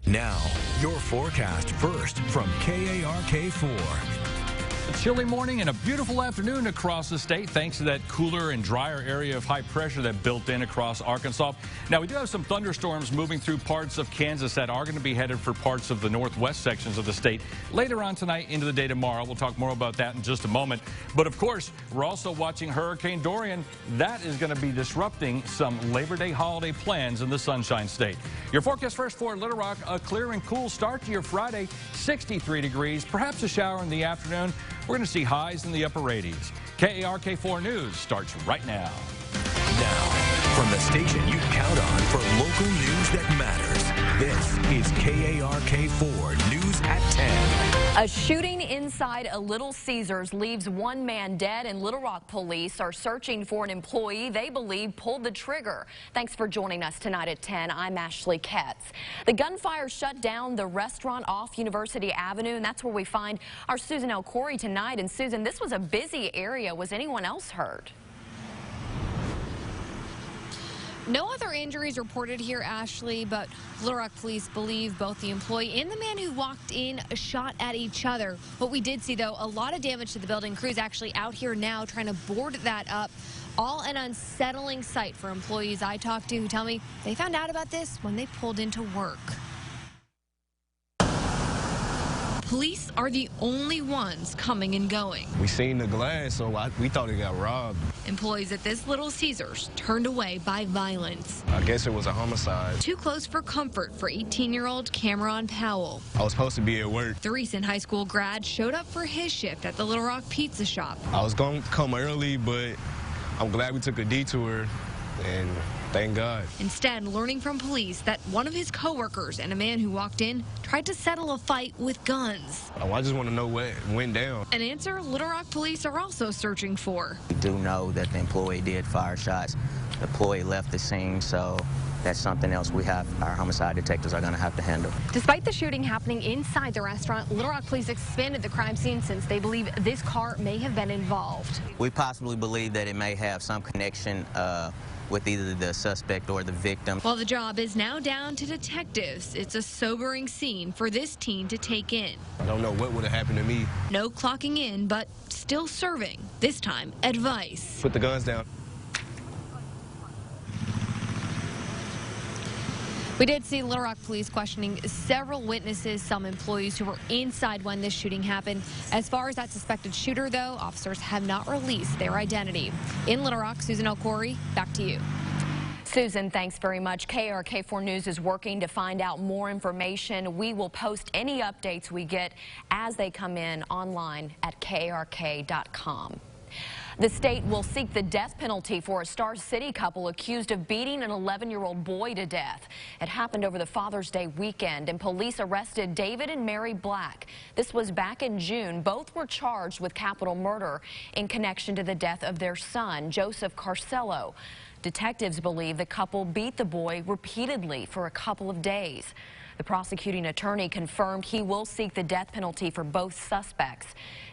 Now, your forecast first from KARK4. A chilly morning and a beautiful afternoon across the state thanks to that cooler and drier area of high pressure that built in across Arkansas. Now, we do have some thunderstorms moving through parts of Kansas that are going to be headed for parts of the northwest sections of the state later on tonight into the day tomorrow. We'll talk more about that in just a moment. But, of course, we're also watching Hurricane Dorian. That is going to be disrupting some Labor Day holiday plans in the Sunshine State. Your forecast first for Little Rock, a clear and cool start to your Friday, 63 degrees, perhaps a shower in the afternoon. We're going to see highs in the upper 80s. KARK4 News starts right now. Now, from the station you count on for local news that matters, this is KARK4 News at 10. A shooting inside a Little Caesars leaves one man dead, and Little Rock police are searching for an employee they believe pulled the trigger. Thanks for joining us tonight at 10. I'm Ashley Ketz. The gunfire shut down the restaurant off University Avenue, and that's where we find our Susan L. Corey tonight. And Susan, this was a busy area. Was anyone else hurt? No other injuries reported here, Ashley, but Little Rock police believe both the employee and the man who walked in shot at each other. What we did see, though, a lot of damage to the building. Crews actually out here now trying to board that up. All an unsettling sight for employees I talked to who tell me they found out about this when they pulled into work. Police are the only ones coming and going. We seen the glass, so we thought he got robbed. Employees at this Little Caesars turned away by violence. I guess it was a homicide. Too close for comfort for 18-year-old Cameron Powell. I was supposed to be at work. The recent high school grad showed up for his shift at the Little Rock Pizza Shop. I was going to come early, but I'm glad we took a detour, and thank God. Instead, learning from police that one of his coworkers and a man who walked in tried to settle a fight with guns. Oh, I just want to know what went down. An answer Little Rock police are also searching for. We do know that the employee did fire shots. The employee left the scene, so that's something else our homicide detectives are going to have to handle. Despite the shooting happening inside the restaurant, Little Rock police expanded the crime scene since they believe this car may have been involved. We possibly believe that it may have some connection with either the suspect or the victim. While the job is now down to detectives, it's a sobering scene for this teen to take in. I don't know what would have happened to me. No clocking in, but still serving, this time advice. Put the guns down. We did see Little Rock police questioning several witnesses, some employees who were inside when this shooting happened. As far as that suspected shooter, though, officers have not released their identity. In Little Rock, Susan L. Corey, back to you. Susan, thanks very much. KARK4 News is working to find out more information. We will post any updates we get as they come in online at KARK.com. The state will seek the death penalty for a Star City couple accused of beating an 11-year-old boy to death. It happened over the Father's Day weekend, and police arrested David and Mary Black. This was back in June. Both were charged with capital murder in connection to the death of their son, Joseph Carcello. Detectives believe the couple beat the boy repeatedly for a couple of days. The prosecuting attorney confirmed he will seek the death penalty for both suspects.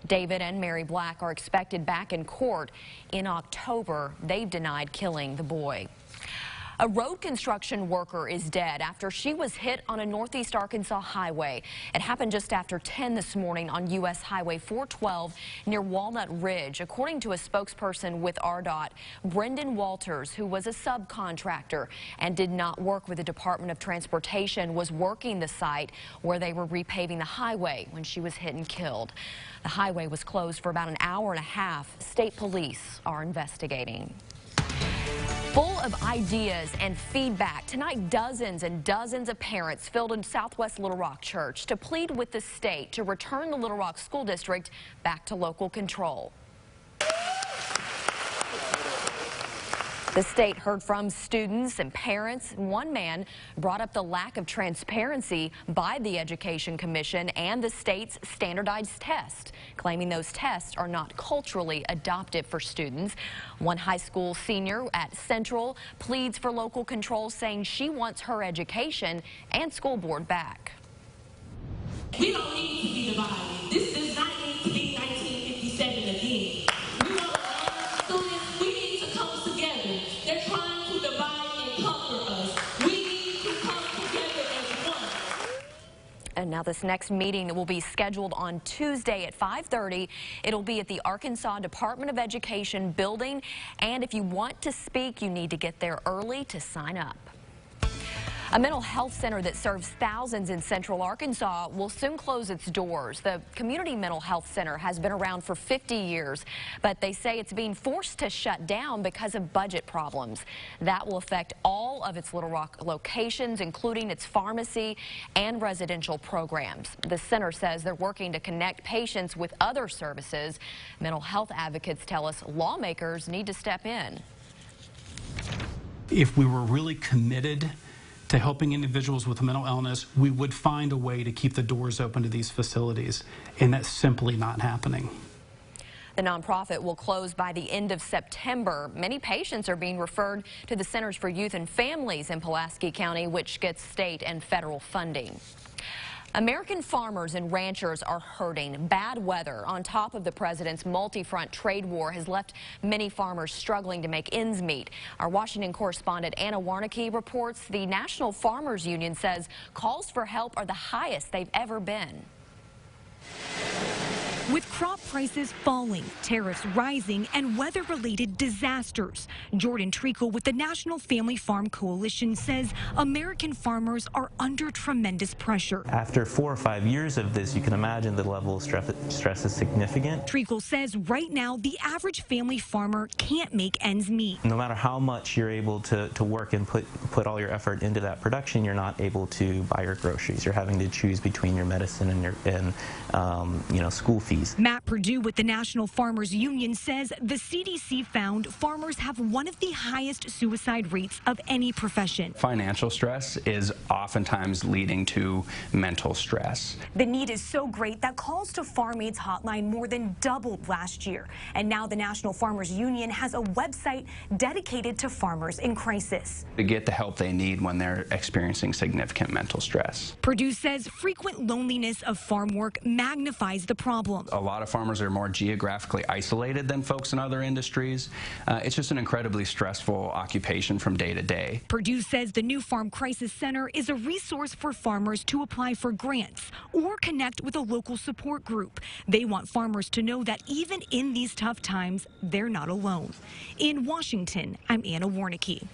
David and Mary Black are expected back in court in October. They've denied killing the boy. A road construction worker is dead after she was hit on a northeast Arkansas highway. It happened just after 10 this morning on U.S. Highway 412 near Walnut Ridge. According to a spokesperson with RDOT, Brendan Walters, who was a subcontractor and did not work with the Department of Transportation, was working the site where they were repaving the highway when she was hit and killed. The highway was closed for about an hour and a half. State police are investigating. Full of ideas and feedback, tonight dozens and dozens of parents filled in Southwest Little Rock Church to plead with the state to return the Little Rock School District back to local control. The state heard from students and parents. One man brought up the lack of transparency by the Education Commission and the state's standardized test, claiming those tests are not culturally adopted for students. One high school senior at Central pleads for local control, saying she wants her education and school board back. We don't need to be divided. This does not need to be 1957 again. We want students, we need to come together. They're trying to divide and conquer us. We need to come together as one. And now this next meeting will be scheduled on Tuesday at 5:30. It'll be at the Arkansas Department of Education building. And if you want to speak, you need to get there early to sign up. A mental health center that serves thousands in central Arkansas will soon close its doors. The Community Mental Health Center has been around for 50 years, but they say it's being forced to shut down because of budget problems. That will affect all of its Little Rock locations, including its pharmacy and residential programs. The center says they're working to connect patients with other services. Mental health advocates tell us lawmakers need to step in. If we were really committed to helping individuals with mental illness, we would find a way to keep the doors open to these facilities, and that's simply not happening. The nonprofit will close by the end of September. Many patients are being referred to the Centers for Youth and Families in Pulaski County, which gets state and federal funding. American farmers and ranchers are hurting. Bad weather on top of the president's multi-front trade war has left many farmers struggling to make ends meet. Our Washington correspondent Anna Warnicki reports the National Farmers Union says calls for help are the highest they've ever been. With crop prices falling, tariffs rising, and weather-related disasters, Jordan Treacle with the National Family Farm Coalition says American farmers are under tremendous pressure. After 4 or 5 years of this, you can imagine the level of stress is significant. Treacle says right now the average family farmer can't make ends meet. No matter how much you're able to work and put all your effort into that production, you're not able to buy your groceries. You're having to choose between your medicine and school fees. Matt Perdue with the National Farmers Union says the CDC found farmers have one of the highest suicide rates of any profession. Financial stress is oftentimes leading to mental stress. The need is so great that calls to Farm Aids hotline more than doubled last year. And now the National Farmers Union has a website dedicated to farmers in crisis. To get the help they need when they're experiencing significant mental stress. Perdue says frequent loneliness of farm work magnifies the problem. A lot of farmers are more geographically isolated than folks in other industries. It's just an incredibly stressful occupation from day to day. Perdue says the new Farm Crisis Center is a resource for farmers to apply for grants or connect with a local support group. They want farmers to know that even in these tough times, they're not alone. In Washington, I'm Anna Warnicki.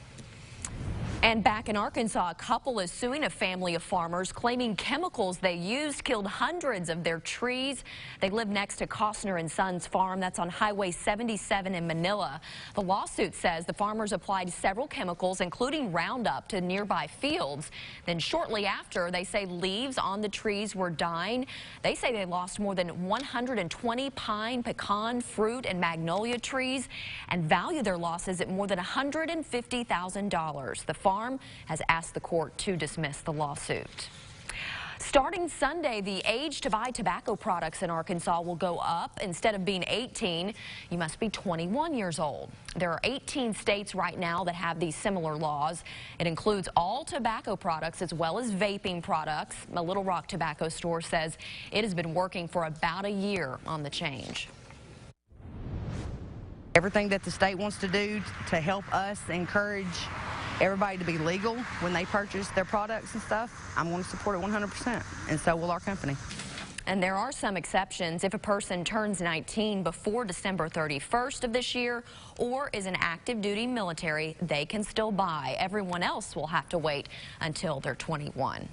And back in Arkansas, a couple is suing a family of farmers claiming chemicals they used killed hundreds of their trees. They live next to Costner and Sons Farm. That's on Highway 77 in Manila. The lawsuit says the farmers applied several chemicals, including Roundup, to nearby fields. Then shortly after, they say leaves on the trees were dying. They say they lost more than 120 pine, pecan, fruit, and magnolia trees and value their losses at more than $150,000. The farm has asked the court to dismiss the lawsuit. Starting Sunday, the age to buy tobacco products in Arkansas will go up. Instead of being 18, you must be 21 years old. There are 18 states right now that have these similar laws. It includes all tobacco products as well as vaping products. A Little Rock tobacco store says it has been working for about a year on the change. Everything that the state wants to do to help us encourage everybody to be legal when they purchase their products and stuff, I'm going to support it 100%, and so will our company. And there are some exceptions. If a person turns 19 before December 31st of this year or is an active duty military, they can still buy. Everyone else will have to wait until they're 21.